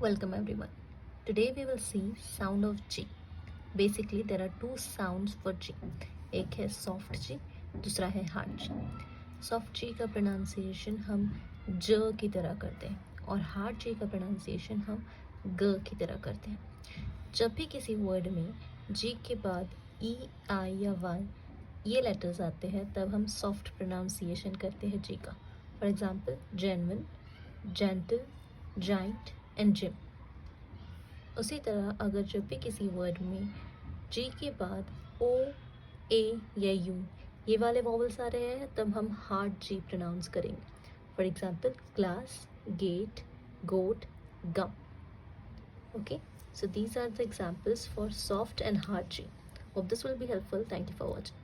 Welcome everyone. Today we will see sound of G. Basically there are two sounds for G. एक है soft G, दूसरा है hard G. Soft G का pronunciation हम ज की तरह करते हैं और hard G का pronunciation हम ग की तरह करते हैं. जब भी किसी word में G के बाद E, I या Y ये letters आते हैं तब हम soft pronunciation करते हैं G का. For example, genuine, gentle, giant and gym. उसी तरह अगर जब भी किसी वर्ड में जी के बाद ओ, ए या यू ये वाले वॉवल्स आ रहे हैं तब हम हार्ड जी प्रोनाउंस करेंगे. For example class, get, goat, gum. Okay, so these are the examples for soft and hard G. Hope this will be helpful. Thank you for watching.